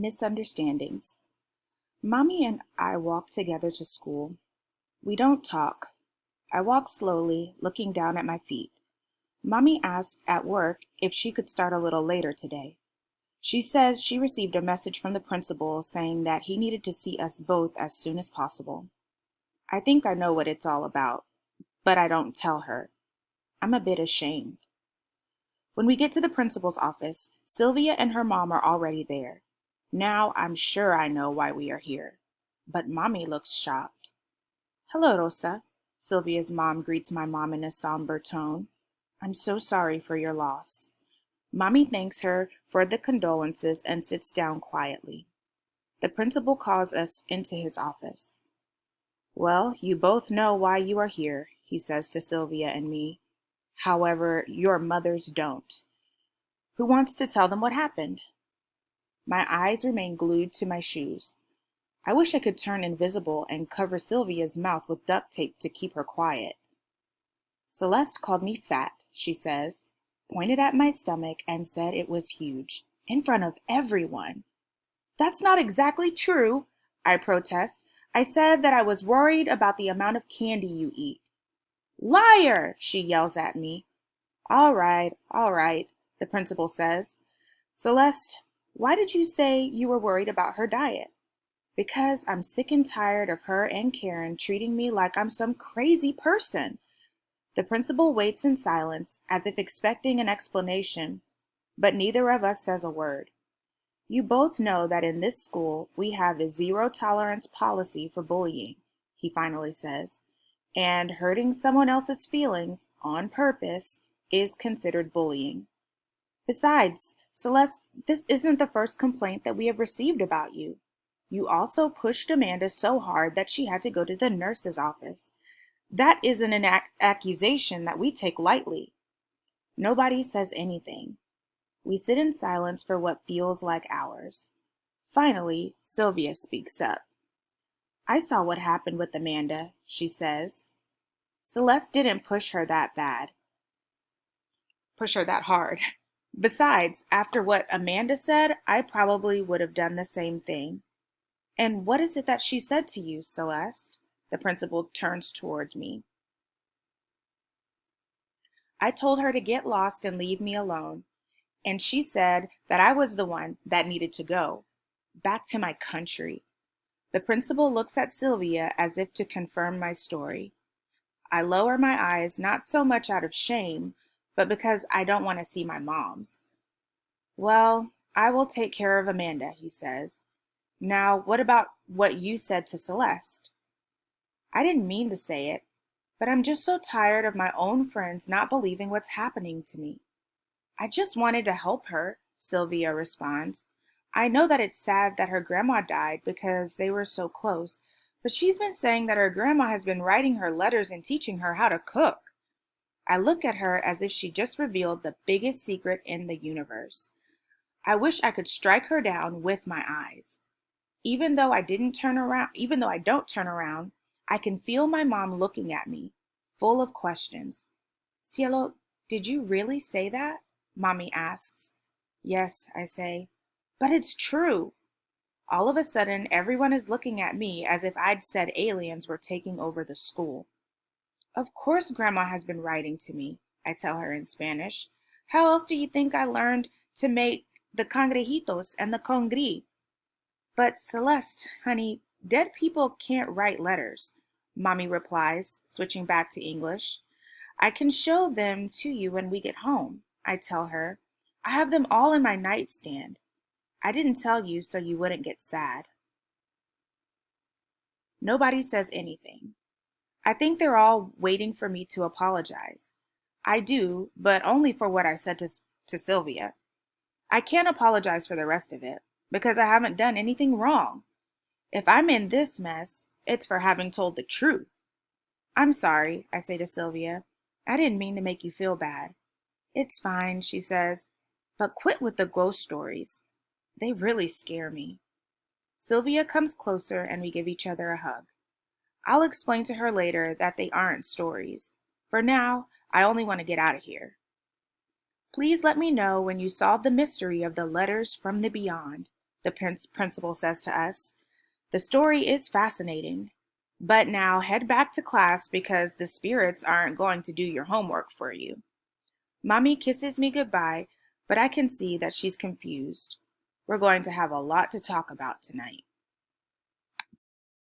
Misunderstandings. Mommy and I walk together to school. We don't talk. I walk slowly, looking down at my feet. Mommy asked at work if she could start a little later today. She says she received a message from the principal saying that he needed to see us both as soon as possible. I think I know what it's all about, but I don't tell her. I'm a bit ashamed. When we get to the principal's office, Sylvia and her mom are already there. Now I'm sure I know why we are here. But Mommy looks shocked. "Hello, Rosa." Sylvia's mom greets my mom in a somber tone. "I'm so sorry for your loss." Mommy thanks her for the condolences and sits down quietly. The principal calls us into his office. "Well, you both know why you are here," he says to Sylvia and me. "However, your mothers don't. Who wants to tell them what happened?" My eyes remain glued to my shoes. I wish I could turn invisible and cover Sylvia's mouth with duct tape to keep her quiet. "Celeste called me fat," she says, pointed at my stomach and said it was huge, in front of everyone. "That's not exactly true," I protest. "I said that I was worried about the amount of candy you eat." "Liar!" she yells at me. All right, the principal says. "Celeste, why did you say you were worried about her diet?" "Because I'm sick and tired of her and Karen treating me like I'm some crazy person." The principal waits in silence, as if expecting an explanation, but neither of us says a word. "You both know that in this school we have a zero-tolerance policy for bullying," he finally says, "and hurting someone else's feelings on purpose is considered bullying. Besides, Celeste, this isn't the first complaint that we have received about you. You also pushed Amanda so hard that she had to go to the nurse's office. That isn't an accusation that we take lightly." Nobody says anything. We sit in silence for what feels like hours. Finally, Sylvia speaks up. "I saw what happened with Amanda," she says. "Celeste didn't push her that hard. Besides, after what Amanda said, I probably would have done the same thing." "And what is it that she said to you, Celeste?" The principal turns towards me. "I told her to get lost and leave me alone, and she said that I was the one that needed to go. Back to my country." The principal looks at Sylvia as if to confirm my story. I lower my eyes, not so much out of shame, but because I don't want to see my mom's. "Well, I will take care of Amanda," he says. "Now, what about what you said to Celeste?" "I didn't mean to say it, but I'm just so tired of my own friends not believing what's happening to me." "I just wanted to help her," Sylvia responds. "I know that it's sad that her grandma died because they were so close, but she's been saying that her grandma has been writing her letters and teaching her how to cook." I look at her as if she just revealed the biggest secret in the universe. I wish I could strike her down with my eyes. Even though I don't turn around, I can feel my mom looking at me, full of questions. "Cielo, did you really say that?" Mommy asks. "Yes," I say. "But it's true." All of a sudden, everyone is looking at me as if I'd said aliens were taking over the school. "Of course Grandma has been writing to me," I tell her in Spanish. "How else do you think I learned to make the cangrejitos and the congri?" "But Celeste, honey, dead people can't write letters," Mommy replies, switching back to English. "I can show them to you when we get home," I tell her. "I have them all in my nightstand. I didn't tell you so you wouldn't get sad." Nobody says anything. I think they're all waiting for me to apologize. I do, but only for what I said to Sylvia. I can't apologize for the rest of it, because I haven't done anything wrong. If I'm in this mess, it's for having told the truth. "I'm sorry," I say to Sylvia. "I didn't mean to make you feel bad." "It's fine," she says, "but quit with the ghost stories. They really scare me." Sylvia comes closer and we give each other a hug. I'll explain to her later that they aren't stories. For now, I only want to get out of here. "Please let me know when you solve the mystery of the letters from the beyond," the principal says to us. The story is fascinating. But now head back to class because the spirits aren't going to do your homework for you. Mommy kisses me goodbye, but I can see that she's confused. We're going to have a lot to talk about tonight.